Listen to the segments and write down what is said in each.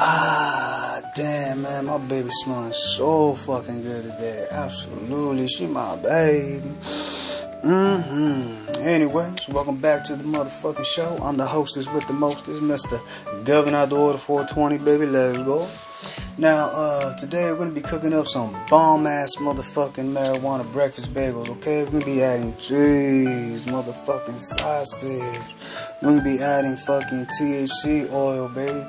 Ah, damn, man, my baby smelling so fucking good today. Absolutely, she my baby. Anyways, welcome back to the motherfucking show. I'm the hostess with the mostest, Mr. Governor out the order 420, baby. Let's go. Now, today we're gonna be cooking up some bomb-ass motherfucking marijuana breakfast bagels, okay? We're gonna be adding cheese, motherfucking sausage. We're gonna be adding fucking THC oil, baby.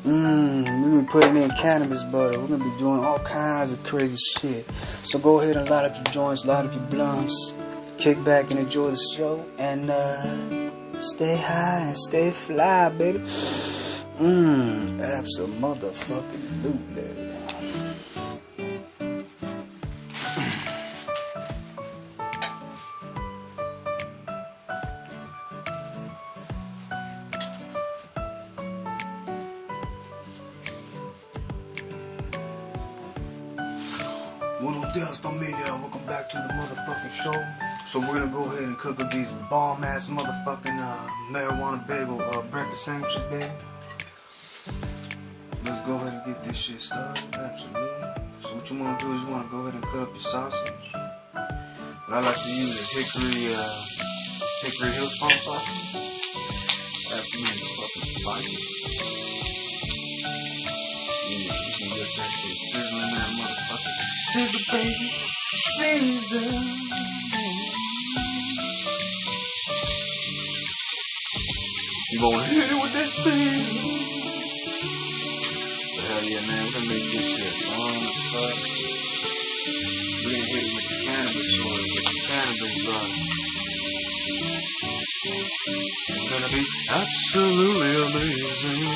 We're gonna be putting in cannabis butter. We're gonna be doing all kinds of crazy shit. So go ahead and light up your joints, light up your blunts, kick back and enjoy the show, and stay high and stay fly, baby. Abso-motherfucking-lutely. Buenos dias, familia. Welcome back to the motherfucking show. So we're gonna go ahead and cook up these bomb-ass motherfucking marijuana bagel breakfast sandwiches, baby. Let's go ahead and get this shit started. Absolutely. So what you want to do is you want to go ahead and cut up your sausage. What I like to use is hickory hill farm sausage. Absolutely fucking spicy. Yeah, you can get that shit sizzling that motherfucker. Sizzle, baby. Sizzle. You gonna hit it with that thing. Hell yeah, man, we're gonna make this shit bomb as fuck. We're gonna hit it with the cannabis oil, with the cannabis butter. It's gonna be absolutely amazing.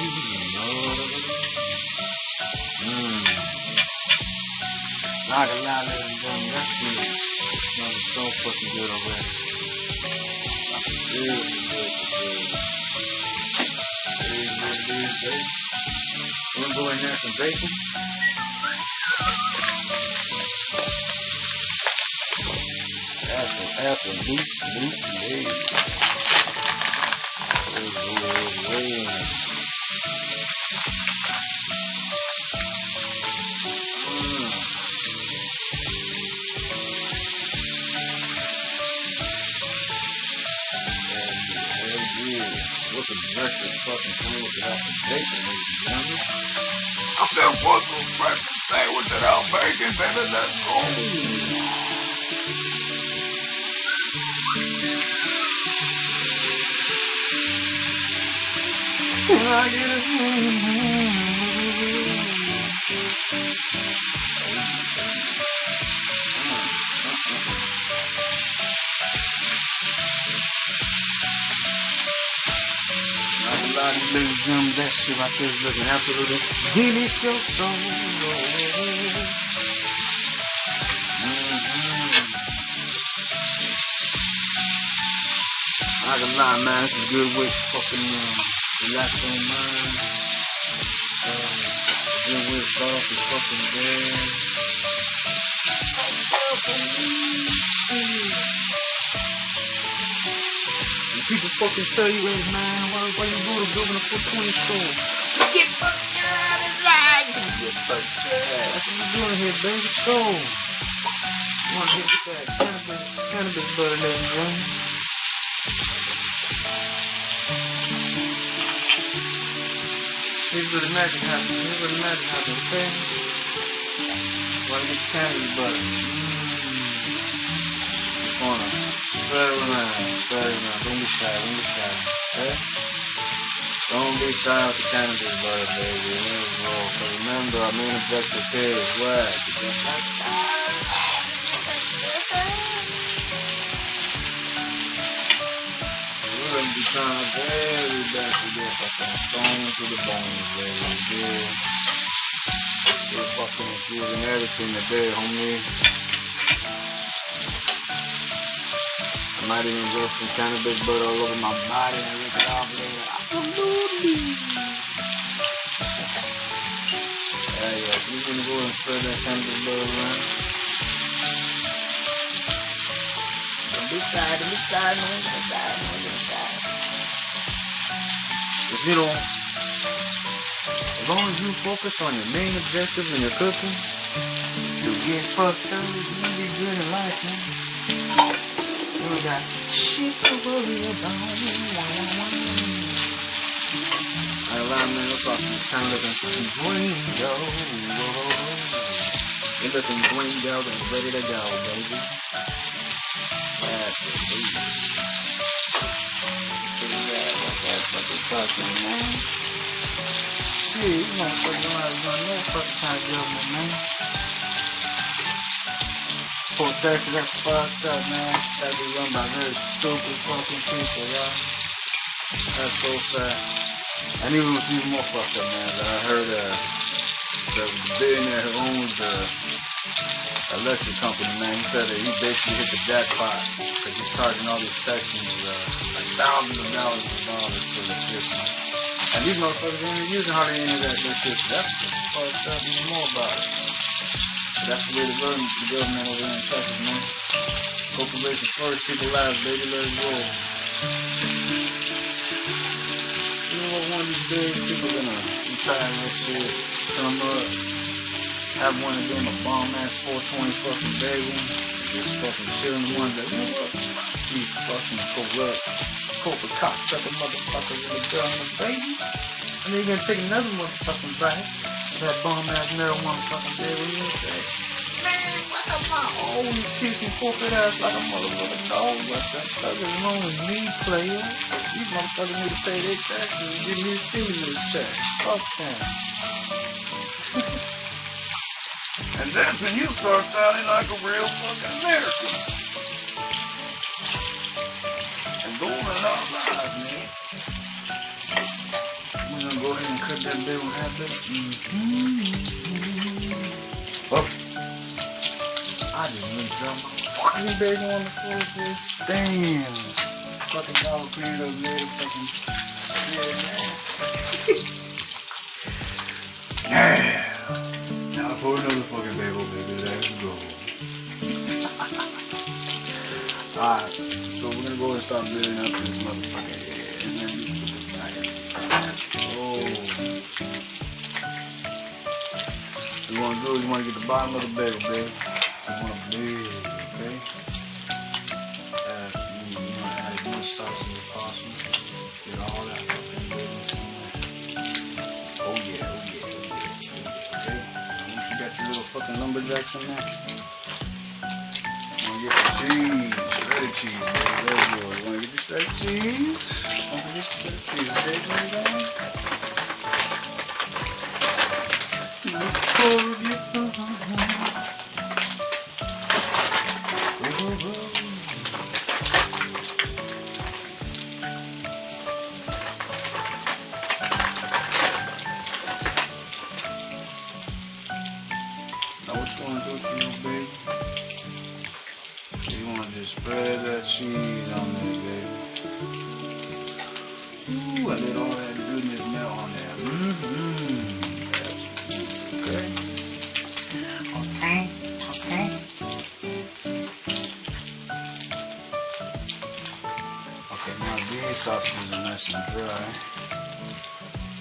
Not a lot, ladies and gentlemen, that shit smells so fucking good already. Really good. We're gonna go in there some bacon. Apple, loop, yeah. What's a breakfast fucking sandwich without the bacon, ladies and gentlemen? I said, what's a breakfast sandwich without bacon, baby? Let's go. I get it. Ladies and gentlemen, that shit right there is looking absolutely delicious. I can lie, man. This is a good way to fucking relax your mind. Good way to start off your fucking day. People fucking tell you, hey man, why you go to Governor 420 store? Get fucked up, it's like get fucked up. That's what we're doing here, baby. So, you want to get that cannabis butter, ladies and gentlemen. Here's where the magic happens. Okay? Wanna get the cannabis butter? Spread it around. Don't be shy, okay? Don't be shy with the cannabis butter, baby. Because remember, our main objective here is what? We're going to be trying our very best to get fucking stone to the bones, baby. We're fucking infusing everything today, homie. I might even get some cannabis butter all over my body and rip it off later. Absolutely. Yeah, we're gonna go and spread that cannabis butter around. Don't be shy, man. If you don't long as you focus on your main objective in your cooking, you'll get fucked up. You'll be good in life, man. You ain't got shit to worry about. I lie, man. What's up? I'm kind of looking for some Gringo. You're looking Gringo and ready to go, baby. That's it, baby. What's that fucking talking, man? Shit, you motherfucking know how to run no fucking kind of government, man. For Texas, that's fucked up, man. That be run by very stupid fucking people, y'all. That's so sad. And even with even more fucked up, man. I heard the billionaire who owns the electric company, man. He said that he basically hit the jackpot because he's charging all these Texans like thousands of dollars for electricity. And these motherfuckers ain't using hardly any of that electricity. That's what's fucked up even more about it. But that's the way the government over here in Texas, man. Corporations first, people lives, baby, let's go. You know what, one of these days, people gonna retire that shit, come up, have one of them a bomb-ass 420 fucking bagel, just fucking chilling the ones that, you know what, these fucking corporate cocksucker motherfuckers in the government, baby. And then you're gonna take another motherfucking bite of that bomb-ass marijuana fucking bagel, you know what I'm saying? Man, what the fuck? Oh, you kicking corporate ass like a motherfucking dog. What the fuck is wrong with me, player? These motherfuckers need to pay their taxes and give me a stimulus check. Fuck them. And that's when you start sounding like a real fucking American. And going our lives, man. We're gonna go ahead and cut that bill in half there. Oh. I just went drunk. Fucking baby on the floor, bitch. Damn. Fucking dog cleaned up later. Fucking. Yeah, man. Yeah. Now for another fucking bagel, baby. Let's go. Alright. So we're gonna go ahead and start building up this motherfucking head. Oh. What you wanna do is you wanna get the bottom of the bagel, baby. You want to bleed, okay? You want to add as much sauce as possible. Get all that fucking business in there. Oh yeah, okay? Once you got your little fucking lumberjacks in there, you want to get the cheese, shredded cheese, baby. There you go. You want to get the shredded cheese? Don't forget the shredded cheese, baby. Let's pour your spread that cheese on there, baby. Ooh, and let all that goodness melt on there. Okay. Okay, now these sausages are nice and dry.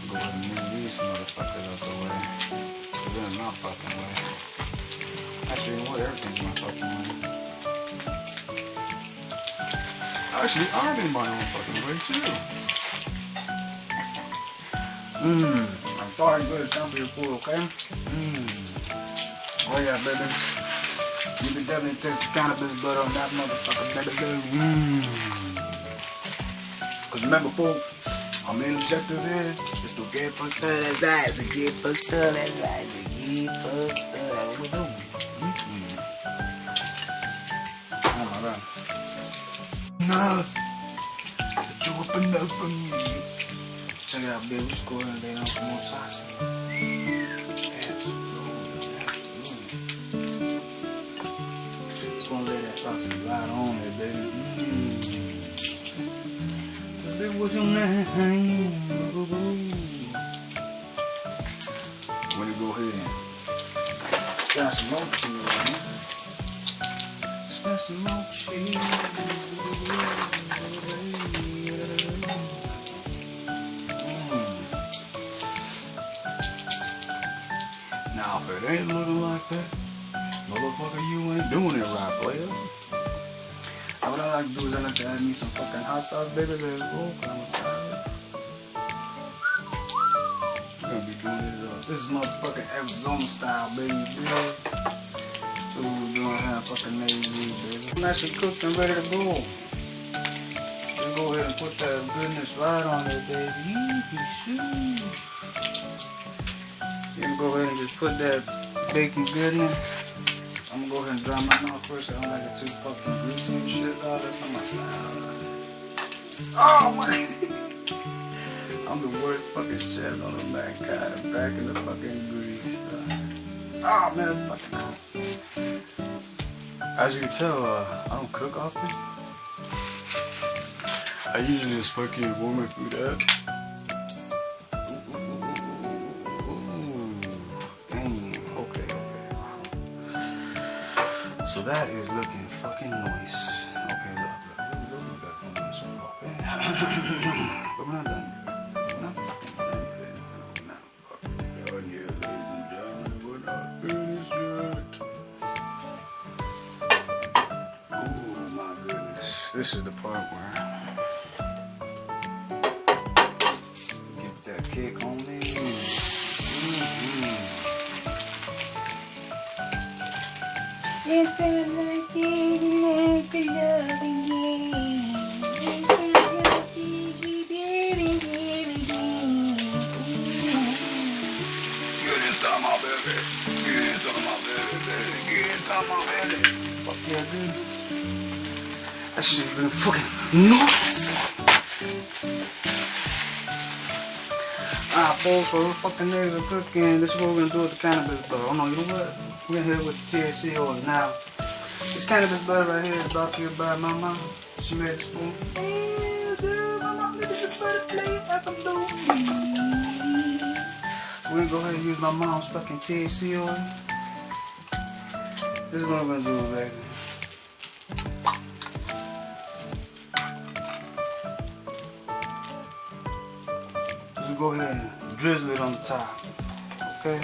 Go ahead and move these motherfuckers out the way. They're in my fucking way. Actually, what, everything's my fucking way. Actually, I'm in my own fucking way too. I'm sorry, good. Time for your food, okay? Oh yeah, baby. You can definitely taste the cannabis butter on that motherfucker, baby. Cause remember, folks, our main objective is to get fucked up. That's right. To get fucked up. That's right. To get fucked up. That's what we're doing. Oh my god. Enough. But you up enough for me. Check it out, baby. Let's go ahead and lay down some more sausage. Just gonna lay that sausage right on there, baby. Baby, what's your name? When you go ahead and splash some more cheese on it. Splash some more cheese. it ain't looking like that. Motherfucker, you ain't doing it right, player. What I like to do is I like to add me some fucking hot sauce, baby. Let's go. I'm gonna be doing it up. This is motherfucking Arizona style, baby. So we're doing here fucking Navy, baby. That shit cooked and ready to go. Just go ahead and put that goodness right on there, baby. Then go ahead and just put that bacon goodness. I'm gonna go ahead and dry my mouth first. I don't like it too fucking greasy and shit. Oh, that's not my style. Oh my! I'm the worst fucking chef on the mankind. Back in the fucking grease. Oh man, it's fucking hot. As you can tell, I don't cook often. I usually just fucking warm my food up. So that is looking fucking nice. Okay, look. So okay. But we're not done. We're not fucking done yet. We're not fucking done yet, ladies and gentlemen. We're not finished yet. Oh my goodness. This is the part where get that kick on me. It's like it, like a love again. Get into my baby. Get into my baby, baby. Get into my baby. Fuck yeah, dude. That shit's been fucking nuts. Alright, folks, so those fucking niggas are cooking. This is what we're gonna do with the cannabis butter. Oh no, you know what? We're here with the THC oil now. This cannabis butter right here is brought to you by my mom. She made the spoon. Yeah, dude, my mom made this butter plate like I'm doing. We're gonna go ahead and use my mom's fucking THC oil. This is what we're gonna do, baby. Just go ahead and drizzle it on the top. Okay?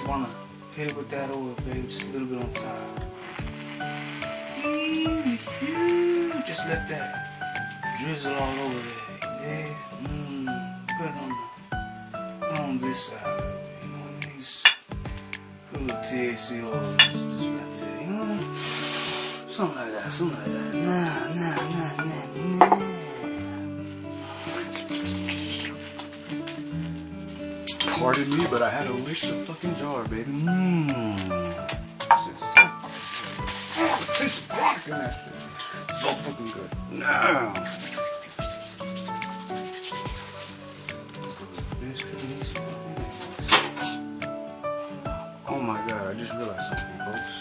Wanna hit it with that oil, baby, just a little bit on top. Just let that drizzle all over there. Yeah, put it on this side, baby. You know what I mean? Just put a little THC oil just right there. You know, something like that, something like that. Nah. Pardon me, but I had to lick the fucking jar, baby. This is so fucking good. Tastes chronic in that shit. So fucking good. Now, oh my god, I just realized something, folks.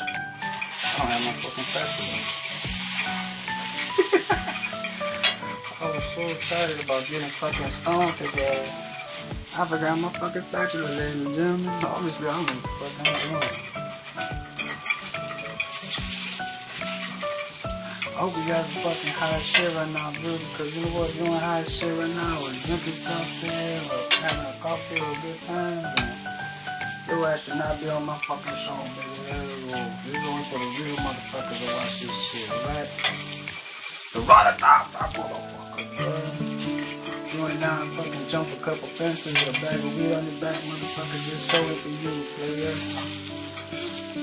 I don't have my fucking spatula. I was so excited about getting fucking stoned today. I forgot my fucking spatula, ladies and gentlemen. Obviously, I don't know what the fuck I'm doing. I hope you guys are fucking high as shit right now, dude. Because you know what? Doing high as shit right now or drinking something or having a coffee or a good time. Your ass should not be on my fucking show, baby. This is only for the real motherfuckers that watch this shit, alright? The top motherfucker, you went down and fucking jump a couple fences with a bag of weed on your back, motherfucker. Just show it for you, player.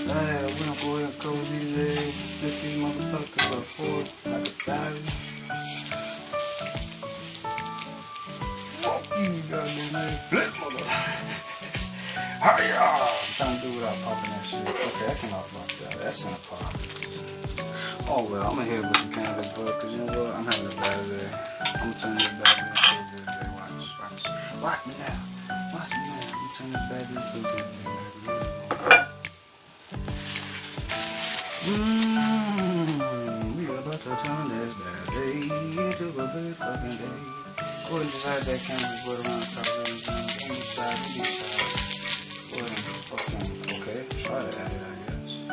Yeah, we gonna go ahead and cover these eggs. Lift these motherfuckers up forward like a thousand. Fuck you, goddamn man. Flip, motherfucker. Hiya! I'm trying to do without popping that shit. Okay, I cannot pop that. That's in a pop. Oh well, I'm gonna hit it with some cannabis, bro, cause you know what? I'm having a bad day. I'm gonna turn this bad day into a good day. Watch me now. Watch me now. I'm gonna turn this bad day into a good day. We are about to turn this bad day into a good fucking day. Go ahead and just add that cannabis butter around the top of it. On each side, on each side. Go ahead and just fucking, okay, try to add it, I guess.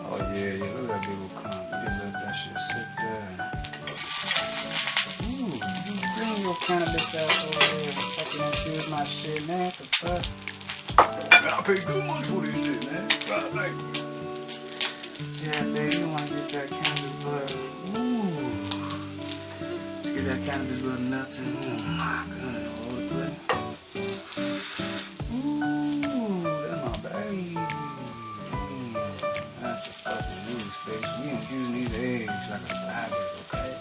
Oh yeah, look at that big old cum. Just let that shit sit there. Ooh, you bring your cannabis ass over here and fucking infuse my shit, man. What the fuck? Man, I pay good money for this shit, man. Right, like. Yeah, baby, you wanna get that cannabis butter. Ooh. Let's get that cannabis butter melted. Oh my goodness, hold it, buddy. Ooh, that's my baby. That's a fucking loose, baby. We infusing these eggs like a savage, okay?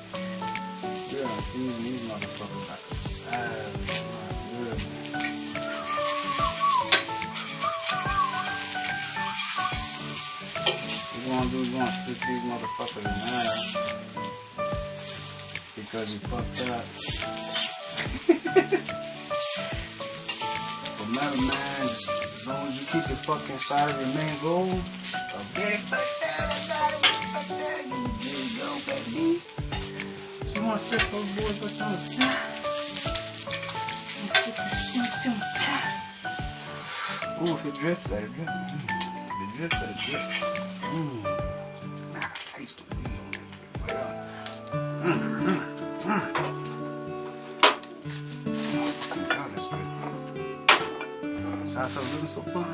We're infusing these motherfuckers like a savage. My goodness. What we're gonna do is we're gonna split these motherfuckers in half because you fucked up. But matter, man, just as long as you keep your fucking side of your main goal of getting fucked up, you there you go, baby. So you wanna set those boys up on the top. Put the shit on the top. Ooh, if it drips, let it drip. If it drips, let it drip. I can taste the weed on that drip. God, that's good. So how's it looking so far?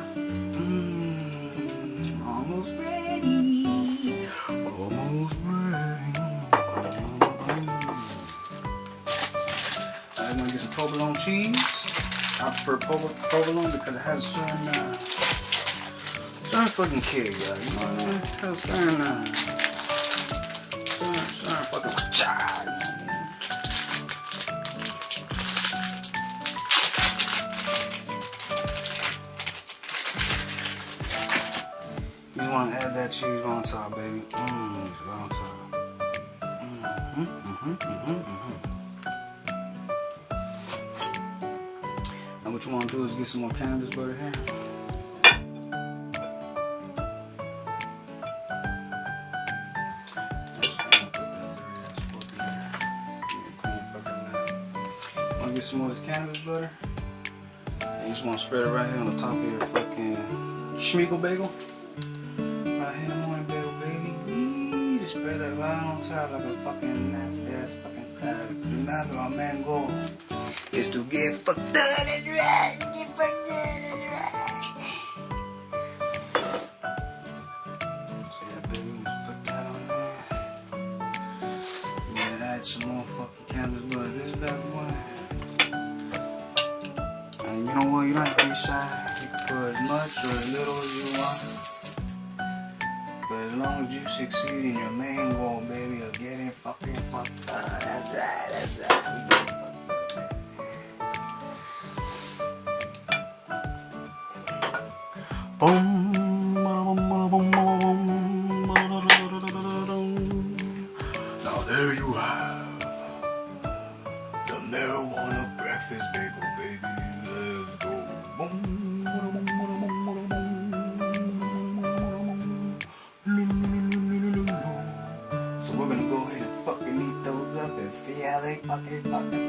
Almost ready. Almost ready. I'm gonna get some provolone cheese. I prefer provolone because it has a certain fucking kick, y'all. You know what I mean? It has a certain fucking cha, you know what I mean? You just want to add that cheese on top, baby. It's right on top. Now what you want to do is get some more cannabis butter here. Get some more of this cannabis butter. And you just want to spread it right here on the top of your fucking schmeagle bagel. Right here in the morning bagel, baby. Just spread that right on top like a fucking nasty ass fucking salad. Remember, our main goal is to get fucked up. That's right. Get fucked up. That's right. So yeah, baby, just put that on there. We're gonna add some more fucking cannabis butter. This bad boy. And you know what, you don't have to be shy. You can put as much or as little as you want. But as long as you succeed in your main goal, baby, of getting fucking fucked up. That's right, that's right. We get fucked up, baby. Boom. Now there you have the marijuana breakfast bagel, baby. Let's go. So we're gonna go ahead and fucking eat those up and see how they fucking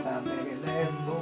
sound, baby. Let's go.